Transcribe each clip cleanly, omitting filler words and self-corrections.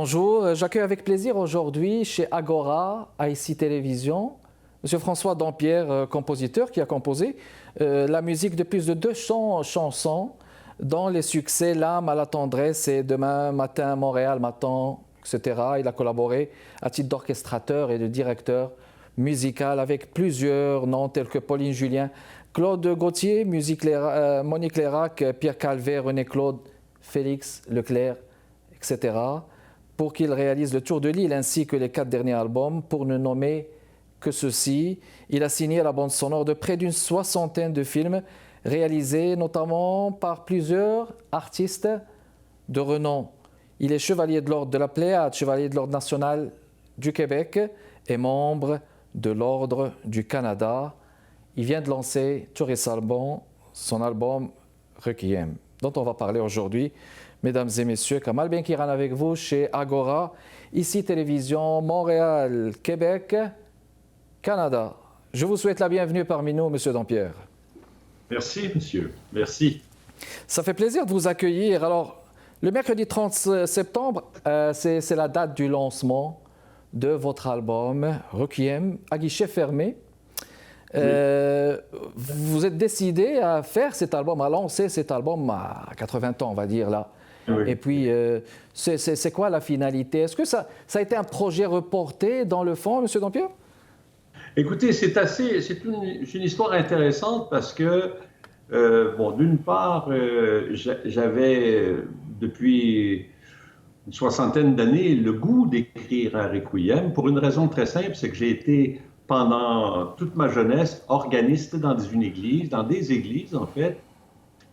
Bonjour, j'accueille avec plaisir aujourd'hui chez Agora, IC Télévision, M. François Dampierre, compositeur, qui a composé la musique de plus de 200 chansons, dont les succès L'âme à la tendresse et Demain matin, Montréal matin, etc. Il a collaboré à titre d'orchestrateur et de directeur musical avec plusieurs noms tels que Pauline Julien, Claude Gauthier, Monique Lérac, Pierre Calvet, René Claude, Félix Leclerc, etc., pour qu'il réalise le tour de l'île ainsi que les 4 derniers albums, pour ne nommer que ceux-ci. Il a signé la bande sonore de près d'une soixantaine de films réalisés notamment par plusieurs artistes de renom. Il est chevalier de l'Ordre de la Pléiade, chevalier de l'Ordre national du Québec et membre de l'Ordre du Canada. Il vient de lancer tout récemment son album Requiem, dont on va parler aujourd'hui. Mesdames et messieurs, Kamal Benkiran avec vous chez Agora, IC Télévision, Montréal, Québec, Canada. Je vous souhaite la bienvenue parmi nous, Monsieur Dampierre. Merci, monsieur. Merci. Ça fait plaisir de vous accueillir. Alors, le mercredi 30 septembre, c'est la date du lancement de votre album Requiem à guichet fermé. Oui. Vous êtes décidé à faire cet album, à lancer cet album à 80 ans, on va dire là. Oui. Et puis, c'est quoi la finalité? Est-ce que ça a été un projet reporté dans le fond, M. Dampierre? Écoutez, c'est une histoire intéressante parce que, bon, d'une part, j'avais depuis une soixantaine d'années le goût d'écrire un requiem pour une raison très simple, c'est que j'ai été pendant toute ma jeunesse organiste dans des églises en fait,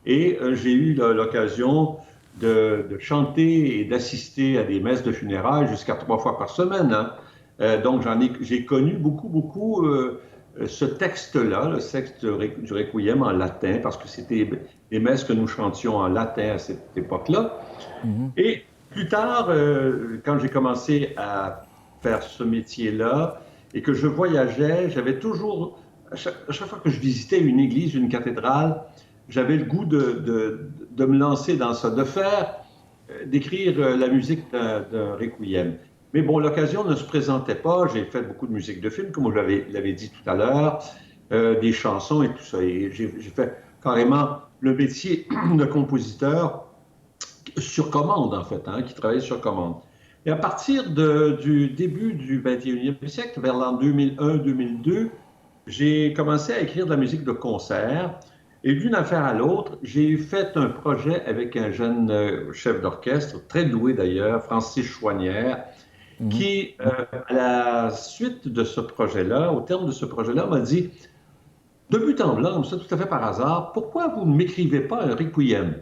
et j'ai eu l'occasion de chanter et d'assister à des messes de funérailles jusqu'à 3 fois par semaine. Hein. Donc j'ai connu beaucoup ce texte-là, le texte du Requiem en latin, parce que c'était des messes que nous chantions en latin à cette époque-là. Mm-hmm. Et plus tard, quand j'ai commencé à faire ce métier-là et que je voyageais, j'avais toujours, à chaque fois que je visitais une église, une cathédrale, j'avais le goût de me lancer dans ça, d'écrire la musique d'un requiem. Mais bon, l'occasion ne se présentait pas. J'ai fait beaucoup de musique de film, comme je l'avais dit tout à l'heure, des chansons et tout ça. Et j'ai fait carrément le métier de compositeur sur commande, en fait, hein, qui travaillait sur commande. Et à partir du début du 21e siècle, vers l'an 2001-2002, j'ai commencé à écrire de la musique de concert. Et d'une affaire à l'autre, j'ai fait un projet avec un jeune chef d'orchestre, très doué d'ailleurs, Francis Chouanière, qui, à la suite de ce projet-là, au terme de ce projet-là, m'a dit, de but en blanc, ça tout à fait par hasard, pourquoi vous ne m'écrivez pas un requiem?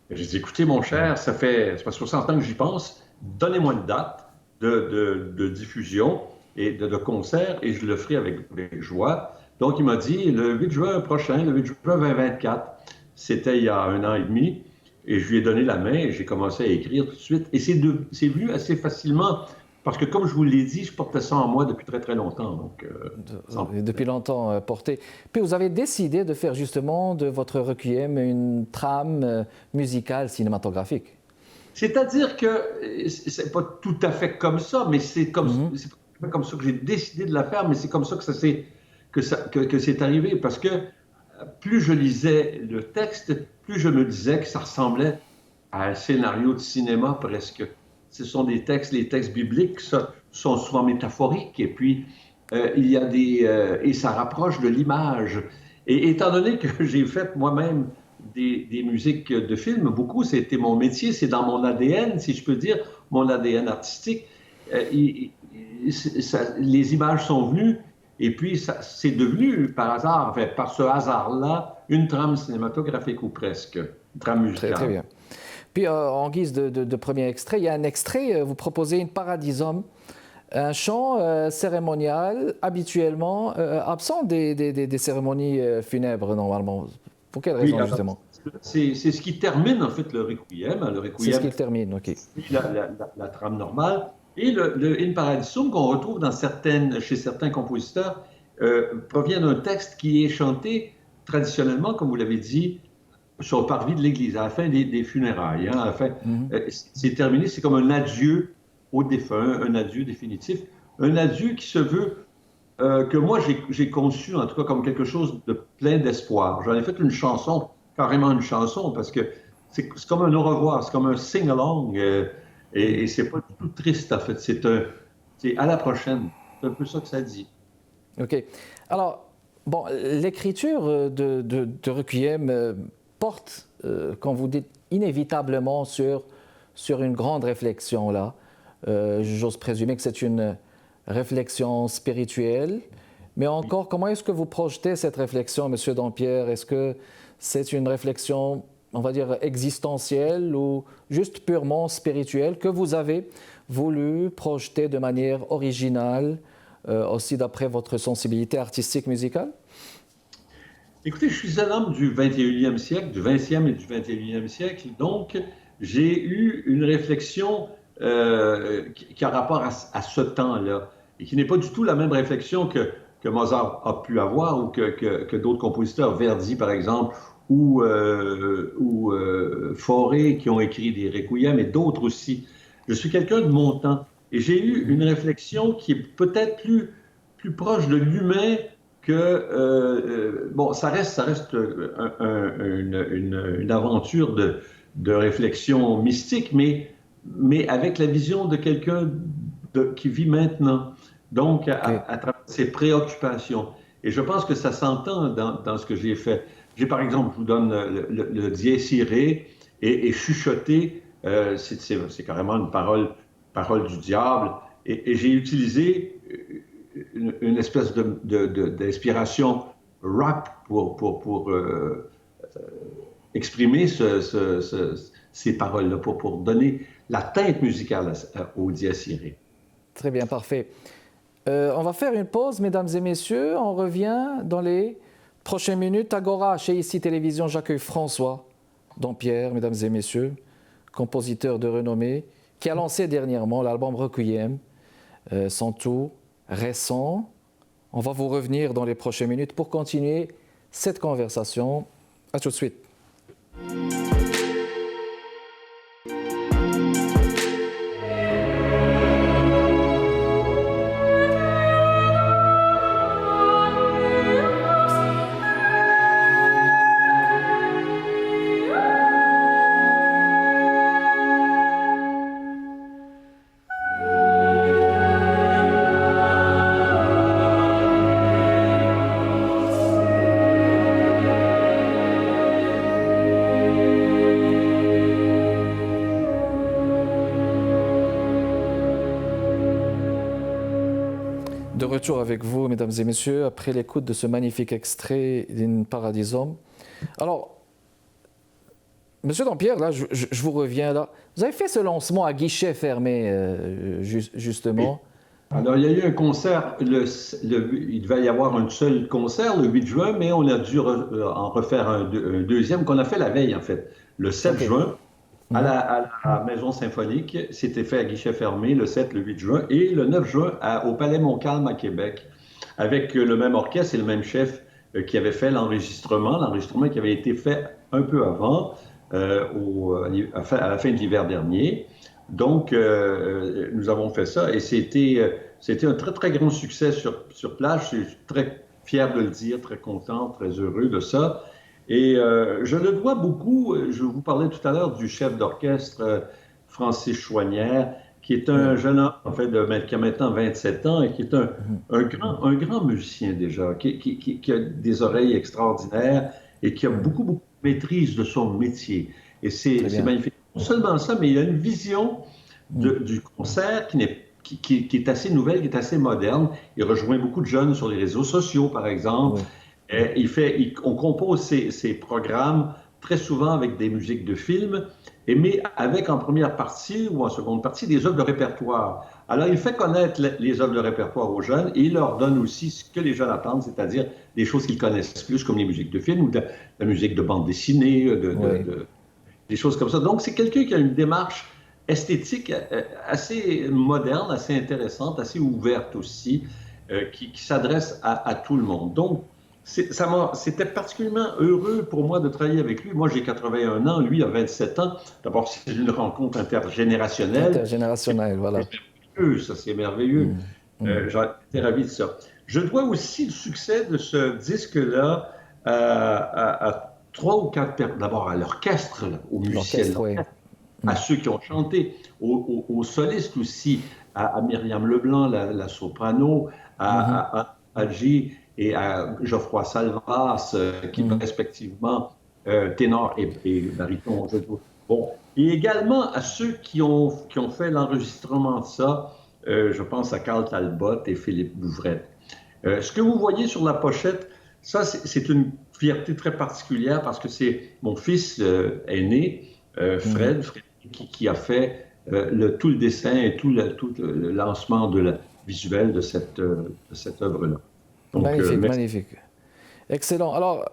J'ai dit, écoutez mon cher, ça fait 60 ans que j'y pense, donnez-moi une date de diffusion et de concert et je le ferai avec joie. Donc, il m'a dit, le 8 juin prochain, le 8 juin 2024, c'était il y a 1 an et demi, et je lui ai donné la main et j'ai commencé à écrire tout de suite. Et c'est venu assez facilement, parce que comme je vous l'ai dit, je portais ça en moi depuis très longtemps. Donc, depuis longtemps porté. Puis vous avez décidé de faire justement de votre requiem une trame musicale cinématographique. C'est-à-dire que c'est pas tout à fait comme ça, mais c'est comme, c'est pas comme ça que j'ai décidé de la faire, mais c'est comme ça que c'est arrivé, parce que plus je lisais le texte, plus je me disais que ça ressemblait à un scénario de cinéma presque. Ce sont les textes bibliques sont souvent métaphoriques, et puis il y a et ça rapproche de l'image. Et étant donné que j'ai fait moi-même des musiques de films, beaucoup, c'était mon métier, c'est dans mon ADN, si je peux dire, mon ADN artistique. Les images sont venues. Et puis, c'est devenu, par hasard, enfin, par ce hasard-là, une trame cinématographique ou presque, une trame musicale. Très bien. Puis, en guise de premier extrait, il y a un extrait, vous proposez une Paradisum, un chant cérémonial habituellement absent des cérémonies funèbres, normalement. Pour quelle raison, justement? C'est ce qui termine, en fait, le Requiem. C'est ce qui termine, OK. La trame normale. Et le In Paradisum qu'on retrouve chez certains compositeurs provient d'un texte qui est chanté traditionnellement, comme vous l'avez dit, sur le parvis de l'église, à la fin des funérailles. Hein, à la fin, c'est terminé, c'est comme un adieu au défunt, un adieu définitif, un adieu qui se veut, que moi j'ai conçu en tout cas comme quelque chose de plein d'espoir. J'en ai fait une chanson, carrément une chanson, parce que c'est comme un au revoir, c'est comme un sing-along, et c'est pas du tout triste en fait, c'est à la prochaine, c'est un peu ça que ça dit. OK. Alors, bon, l'écriture de Requiem porte, comme vous dites, inévitablement sur une grande réflexion là. J'ose présumer que c'est une réflexion spirituelle, mais encore, comment est-ce que vous projetez cette réflexion, Monsieur Dampierre? Est-ce que c'est une réflexion, on va dire, existentielle ou juste purement spirituelle que vous avez voulu projeter de manière originale, aussi d'après votre sensibilité artistique musicale? Écoutez, je suis un homme du 21e siècle, du 20e et du 21e siècle, donc j'ai eu une réflexion qui a rapport à ce temps-là, et qui n'est pas du tout la même réflexion que Mozart a pu avoir, ou que d'autres compositeurs, Verdi par exemple, ou Fauré, qui ont écrit des requiems, et d'autres aussi. Je suis quelqu'un de mon temps, et j'ai eu une réflexion qui est peut-être plus proche de l'humain que, bon, ça reste une aventure de réflexion mystique, mais avec la vision de quelqu'un qui vit maintenant, donc à travers ses préoccupations. Et je pense que ça s'entend dans ce que j'ai fait. J'ai par exemple, je vous donne le dièse iré et chuchoter, c'est carrément une parole du diable, et j'ai utilisé une espèce d'inspiration rap pour exprimer ces paroles-là, pour donner la teinte musicale au dièse iré. Très bien, parfait. On va faire une pause, mesdames et messieurs. On revient dans les prochaines minutes. Agora, chez ICI Télévision, j'accueille François Dampierre, mesdames et messieurs, compositeur de renommée, qui a lancé dernièrement l'album Requiem, son tout récent. On va vous revenir dans les prochaines minutes pour continuer cette conversation. À tout de suite. De retour avec vous, mesdames et messieurs, après l'écoute de ce magnifique extrait d'In Paradisum. Alors, Monsieur Dampierre, là, je vous reviens là. Vous avez fait ce lancement à guichet fermé, justement. Alors, il y a eu un concert, il devait y avoir un seul concert le 8 juin, mais on a dû en refaire un deuxième qu'on a fait la veille, en fait, le 7 juin. À la Maison Symphonique, c'était fait à guichet fermé le 7, le 8 juin, et le 9 juin au Palais Montcalm à Québec, avec le même orchestre et le même chef qui avait fait l'enregistrement qui avait été fait un peu avant, à la fin de l'hiver dernier. Donc, nous avons fait ça, et c'était un très, très grand succès sur place. Je suis très fier de le dire, très content, très heureux de ça. Et je le dois beaucoup, je vous parlais tout à l'heure du chef d'orchestre Francis Chouanière, qui est un jeune homme, en fait, qui a maintenant 27 ans et qui est un grand musicien déjà, qui a des oreilles extraordinaires et qui a beaucoup, beaucoup de maîtrise de son métier. Et c'est magnifique. Non seulement ça, mais il a une vision du concert qui est assez nouvelle, qui est assez moderne. Il rejoint beaucoup de jeunes sur les réseaux sociaux, par exemple. On compose ces programmes très souvent avec des musiques de films, mais avec en première partie ou en seconde partie des œuvres de répertoire. Alors, il fait connaître les œuvres de répertoire aux jeunes et il leur donne aussi ce que les jeunes attendent, c'est-à-dire des choses qu'ils connaissent plus, comme les musiques de films ou la musique de bande dessinée, des choses comme ça. Donc, c'est quelqu'un qui a une démarche esthétique assez moderne, assez intéressante, assez ouverte aussi, qui s'adresse à tout le monde. Donc, c'était particulièrement heureux pour moi de travailler avec lui. Moi, j'ai 81 ans, lui a 27 ans. D'abord, c'est une rencontre intergénérationnelle. Intergénérationnel, voilà. C'est merveilleux, ça, c'est merveilleux. J'en étais ravi de ça. Je dois aussi le succès de ce disque-là à trois ou quatre personnes. D'abord à l'orchestre, aux musiciens, Oui. à ceux qui ont chanté, aux solistes aussi, à Myriam Leblanc, la soprano, à J et à Geoffroy Salvas, qui respectivement ténor et baryton. Bon. Et également à ceux qui ont fait l'enregistrement de ça, je pense à Carl Talbot et Philippe Bouvret. Ce que vous voyez sur la pochette, ça, c'est une fierté très particulière parce que c'est mon fils aîné, Fred, qui a fait tout le dessin et tout le lancement visuel de cette œuvre-là. Donc, magnifique, magnifique. Excellent. Alors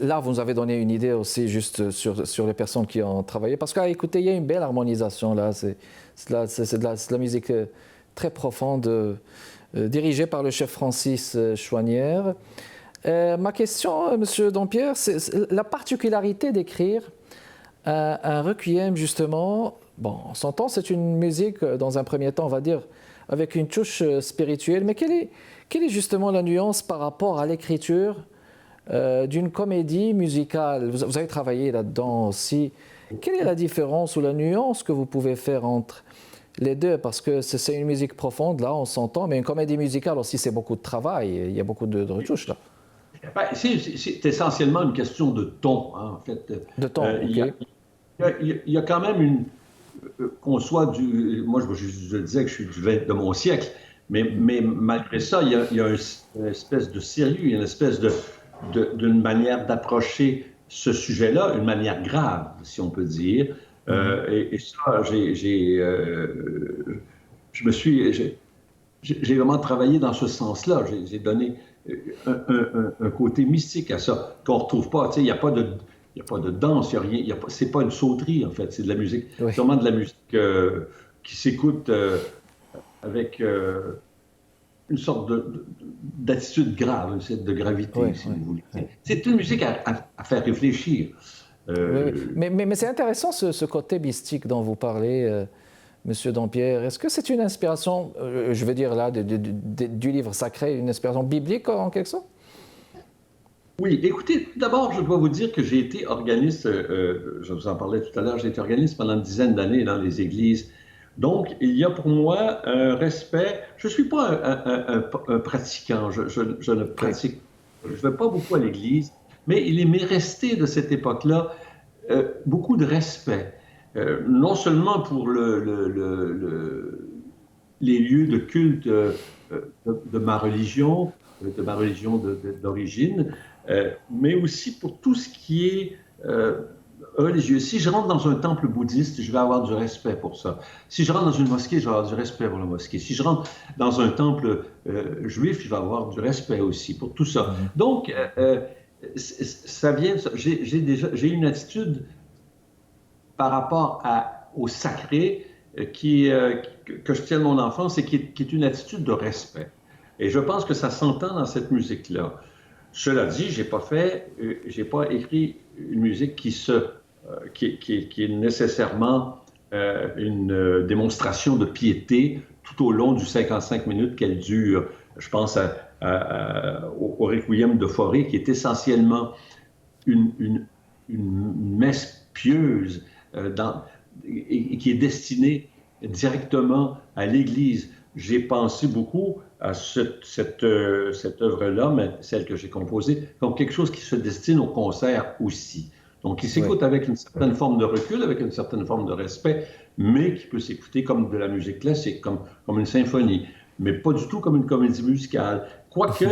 là, vous nous avez donné une idée aussi juste sur les personnes qui ont travaillé. Parce qu'écoutez, il y a une belle harmonisation là. C'est de la musique très profonde, dirigée par le chef Francis Chouanière. Ma question, Monsieur Dampierre, c'est la particularité d'écrire un requiem, justement. Bon, on s'entend, c'est une musique, dans un premier temps, on va dire, avec une touche spirituelle. Mais quelle est justement la nuance par rapport à l'écriture d'une comédie musicale? Vous avez travaillé là-dedans aussi. Quelle est la différence ou la nuance que vous pouvez faire entre les deux? Parce que c'est une musique profonde, là, on s'entend, mais une comédie musicale aussi, c'est beaucoup de travail. Il y a beaucoup de retouches, là. C'est essentiellement une question de ton, hein, en fait. De ton, OK. Il y a quand même qu'on soit moi, je disais que je suis de mon siècle, mais malgré ça, il y a une espèce de sérieux, il y a une espèce d'une manière d'approcher ce sujet-là, une manière grave, si on peut dire. Et ça, j'ai vraiment travaillé dans ce sens-là. J'ai donné un côté mystique à ça qu'on ne retrouve pas. Il n'y a pas de danse, il y a rien. C'est pas une sauterie, en fait. C'est de la musique. Oui. C'est vraiment de la musique qui s'écoute avec une sorte d'attitude grave, une sorte de gravité, si vous voulez. C'est une musique à faire réfléchir. Oui. Mais c'est intéressant ce côté mystique dont vous parlez, Monsieur Dampierre. Est-ce que c'est une inspiration, je veux dire là, du livre sacré, une inspiration biblique en quelque sorte? Oui, écoutez, d'abord, je dois vous dire que j'ai été organiste, je vous en parlais tout à l'heure, j'ai été organiste pendant une dizaine d'années dans les églises. Donc, il y a pour moi un respect. Je ne suis pas un pratiquant, je ne pratique, je ne vais pas beaucoup à l'église, mais il m'est resté de cette époque-là beaucoup de respect. Non seulement pour les lieux de culte de ma religion d'origine, mais aussi pour tout ce qui est religieux. Si je rentre dans un temple bouddhiste, je vais avoir du respect pour ça. Si je rentre dans une mosquée, je vais avoir du respect pour la mosquée. Si je rentre dans un temple juif, je vais avoir du respect aussi pour tout ça. Donc, ça vient. J'ai une attitude par rapport au sacré que je tiens de mon enfance et qui est une attitude de respect. Et je pense que ça s'entend dans cette musique-là. Cela dit, j'ai pas écrit une musique qui est nécessairement une démonstration de piété tout au long du 55 minutes qu'elle dure. Je pense au Requiem de Fauré, qui est essentiellement une messe pieuse et qui est destinée directement à l'Église. J'ai pensé beaucoup à cette œuvre-là, mais celle que j'ai composée, comme quelque chose qui se destine au concert aussi. Donc, qui s'écoute avec une certaine forme de recul, avec une certaine forme de respect, mais qui peut s'écouter comme de la musique classique, comme une symphonie, mais pas du tout comme une comédie musicale. Quoique,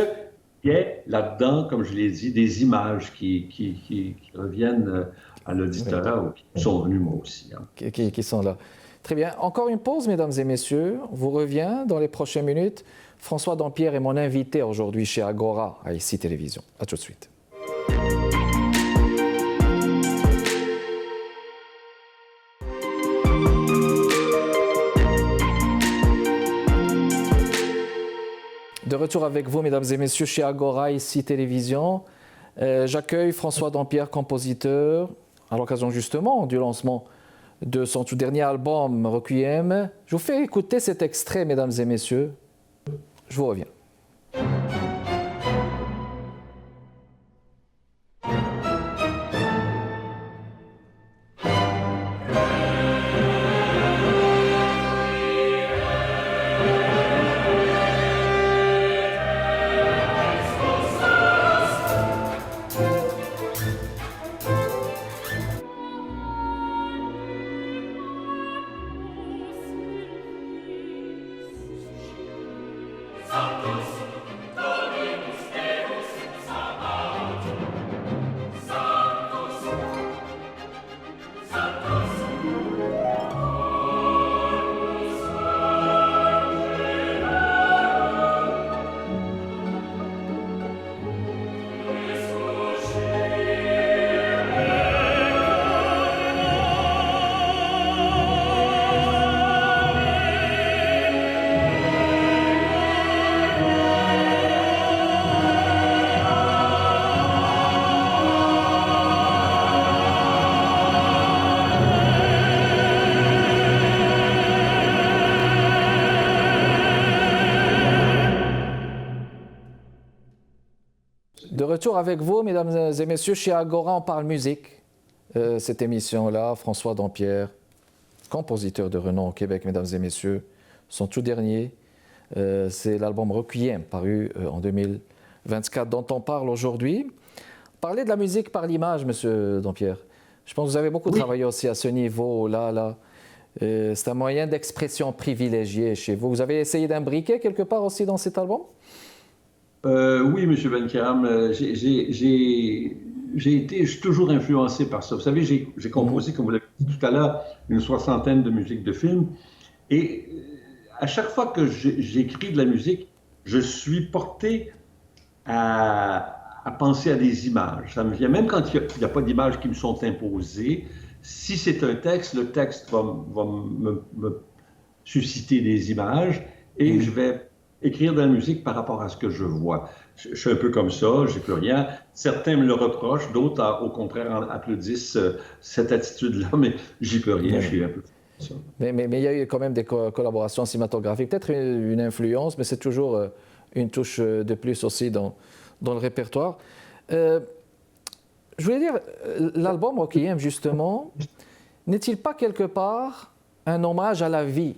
il y ait là-dedans, comme je l'ai dit, des images qui reviennent à l'auditeur, ou qui sont venues moi aussi. Hein. Qui sont là. Très bien. Encore une pause, mesdames et messieurs. On vous revient dans les prochaines minutes. François Dampierre est mon invité aujourd'hui chez Agora, à ICI Télévision. À tout de suite. De retour retour avec vous, mesdames et messieurs, chez Agora, ici Télévision. J'accueille François Dampierre, compositeur, à l'occasion justement du lancement de son tout dernier album, Requiem. Je vous fais écouter cet extrait, mesdames et messieurs. Je vous reviens. De retour avec vous, mesdames et messieurs, chez Agora, on parle musique. Cette émission-là, François Dampierre, compositeur de renom au Québec, mesdames et messieurs, son tout dernier, c'est l'album Requiem, paru en 2024, dont on parle aujourd'hui. Parler de la musique par l'image, monsieur Dampierre. Je pense que vous avez beaucoup travaillé aussi à ce niveau-là. C'est un moyen d'expression privilégié chez vous. Vous avez essayé d'imbriquer quelque part aussi dans cet album? Oui, M. Benkiram, je suis toujours influencé par ça. Vous savez, j'ai composé, comme vous l'avez dit tout à l'heure, une soixantaine de musiques de films. Et à chaque fois que j'écris de la musique, je suis porté à penser à des images. Ça me vient, même quand il n'y a pas d'images qui me sont imposées. Si c'est un texte, le texte va me susciter des images et je vais écrire de la musique par rapport à ce que je vois. Je suis un peu comme ça, j'ai plus rien. Certains me le reprochent, d'autres, au contraire, applaudissent cette attitude-là, mais j'y peux rien, je suis un peu comme ça. Mais il y a eu quand même des collaborations cinématographiques, peut-être une influence, mais c'est toujours une touche de plus aussi dans le répertoire. Je voulais dire, l'album Requiem, justement, n'est-il pas quelque part un hommage à la vie?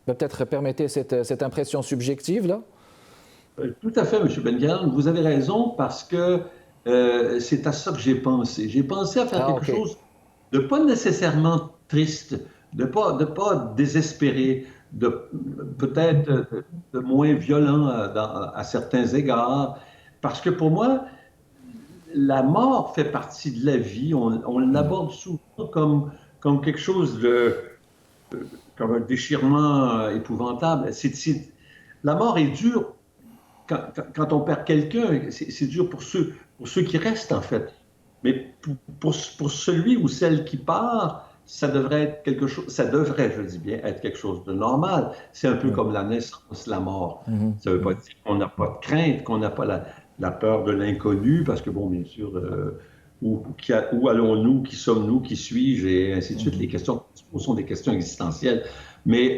Peut-être permettez cette impression subjective-là? Tout à fait, M. Benguian. Vous avez raison parce que c'est à ça que j'ai pensé. J'ai pensé à faire quelque chose de pas nécessairement triste, de pas désespéré, peut-être de moins violent à certains égards. Parce que pour moi, la mort fait partie de la vie. On l'aborde souvent comme quelque chose comme un déchirement épouvantable. La mort est dure quand on perd quelqu'un. C'est dur pour ceux qui restent, en fait. Mais pour celui ou celle qui part, ça devrait être quelque chose, je dis bien, être quelque chose de normal. C'est un peu comme la naissance, la mort. Ça ne veut pas dire qu'on n'a pas de crainte, qu'on n'a pas la peur de l'inconnu, parce que, bon, bien sûr, où allons-nous, qui sommes-nous, qui suis-je, et ainsi de suite. Les questions sont des questions existentielles. Mais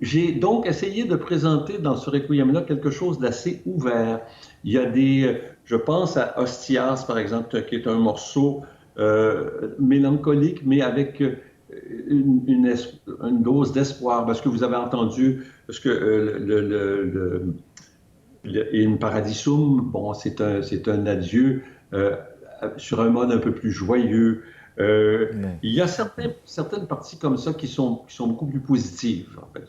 j'ai donc essayé de présenter dans ce requiem-là quelque chose d'assez ouvert. Il y a je pense à Hostias, par exemple, qui est un morceau mélancolique, mais avec une dose d'espoir, parce que vous avez entendu, parce que In Paradisum, bon, c'est un adieu sur un mode un peu plus joyeux. Il y a certaines parties comme ça qui sont beaucoup plus positives, en fait,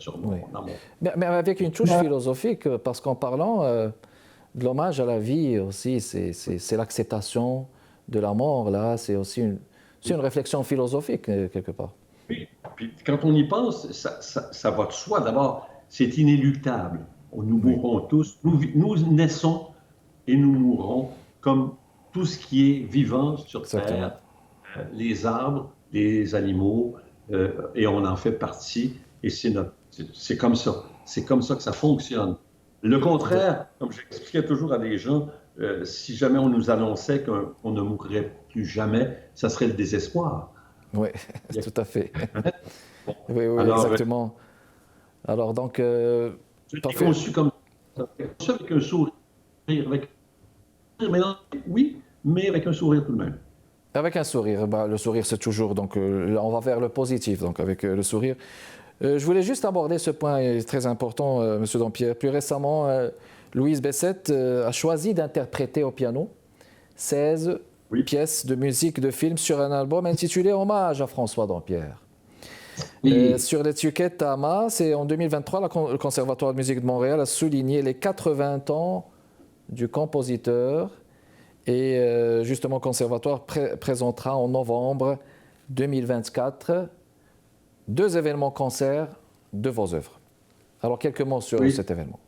mais avec une touche philosophique, parce qu'en parlant de l'hommage à la vie aussi, c'est l'acceptation de la mort, là, c'est aussi une réflexion philosophique, quelque part. Oui, puis quand on y pense, ça va de soi. D'abord, c'est inéluctable. Nous mourrons tous. Nous naissons et nous mourrons comme tout ce qui est vivant sur Terre, les arbres, les animaux, et on en fait partie. Et c'est comme ça. C'est comme ça que ça fonctionne. Le contraire, comme j'expliquais toujours à des gens, si jamais on nous annonçait qu'on ne mourrait plus jamais, ça serait le désespoir. Oui, Il y a- tout à fait. Bon. Oui, oui, Alors, exactement. Alors, donc, je l'ai parfait. conçu comme ça, conçu avec un sourire, mais non, oui, mais avec un sourire tout de même. Avec un sourire, bah, le sourire c'est toujours, donc là, on va vers le positif, donc avec le sourire. Je voulais juste aborder ce point très important, Monsieur Dampierre. Plus récemment, Louise Bessette a choisi d'interpréter au piano 16 Oui, pièces de musique de film sur un album intitulé Hommage à François Dampierre. oui, Sur l'étiquette AMA, c'est en 2023, le Conservatoire de musique de Montréal a souligné les 80 ans du compositeur. Et justement, le Conservatoire présentera en novembre 2024 2 événements concerts de vos œuvres. Alors, quelques mots sur oui. cet événement.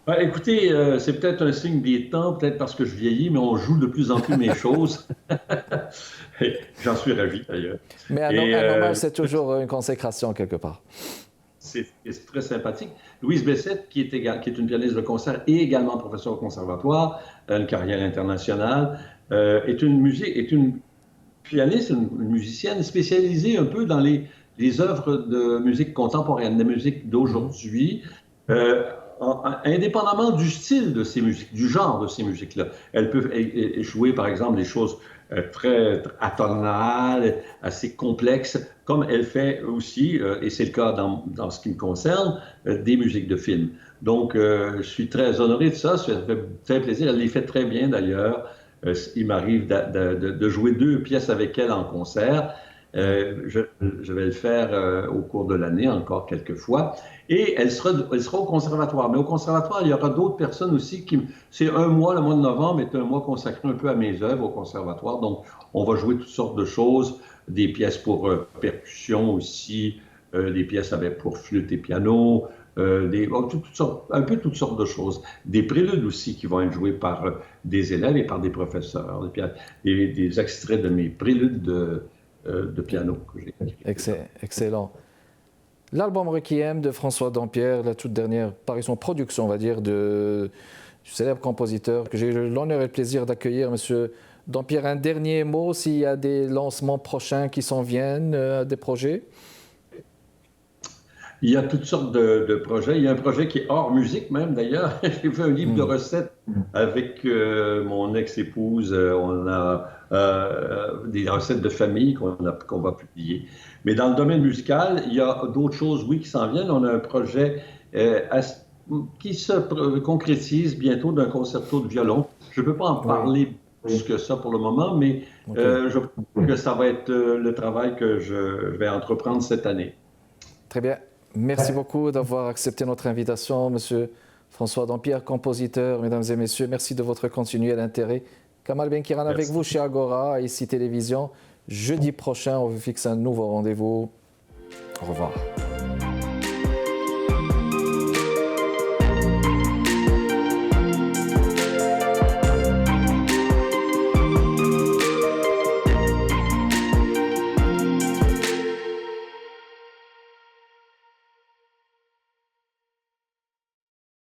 Ouais, écoutez, c'est peut-être un signe des temps, peut-être parce que je vieillis, mais on joue de plus en plus mes choses. Et j'en suis ravi d'ailleurs. Mais Et un hommage, c'est toujours une consécration quelque part. c'est très sympathique. Louise Bessette, qui est une pianiste de concert et également professeure au conservatoire, a une carrière internationale, est une pianiste, une musicienne spécialisée un peu dans les œuvres de musique contemporaine, de musique Mhm. d'aujourd'hui, indépendamment du style de ces musiques, du genre de ces musiques-là. Elle peut jouer, par exemple, des choses très atonales, assez complexes, comme elle fait aussi, et c'est le cas dans ce qui me concerne, des musiques de films. Donc, je suis très honoré de ça, ça fait très plaisir. Elle les fait très bien d'ailleurs. Il m'arrive de jouer 2 pièces avec elle en concert. Ouais. Je vais le faire au cours de l'année encore quelques fois. Et elle sera au conservatoire. Mais au conservatoire, il y aura d'autres personnes aussi c'est un mois, le mois de novembre est un mois consacré un peu à mes œuvres au conservatoire. Donc, on va jouer toutes sortes de choses, des pièces pour percussion aussi, des pièces pour flûte et piano, un peu toutes sortes de choses. Des préludes aussi qui vont être joués par des élèves et par des professeurs. Des extraits de mes préludes de piano que j'ai écrits. Excellent. L'album Requiem de François Dampierre, la toute dernière parution, production, on va dire, du célèbre compositeur que j'ai eu l'honneur et le plaisir d'accueillir, Monsieur Dampierre. Un dernier mot, s'il y a des lancements prochains qui s'en viennent, des projets? Il y a toutes sortes de projets. Il y a un projet qui est hors musique même d'ailleurs. J'ai fait un livre de Hmm. recettes avec mon ex-épouse. On a des recettes de famille qu'on va publier. Mais dans le domaine musical, il y a d'autres choses, oui, qui s'en viennent. On a un projet qui se concrétise bientôt d'un concerto de violon. Je ne peux pas en Oui, parler plus que ça pour le moment, mais ok. je pense que ça va être le travail que je vais entreprendre cette année. Très bien. Merci beaucoup d'avoir accepté notre invitation, Monsieur François Dampierre, compositeur, mesdames et messieurs. Merci de votre continuel intérêt. Kamal Benkiran avec Merci. vous chez Agora, ici Télévision. Jeudi prochain, on vous fixe un nouveau rendez-vous. Au revoir.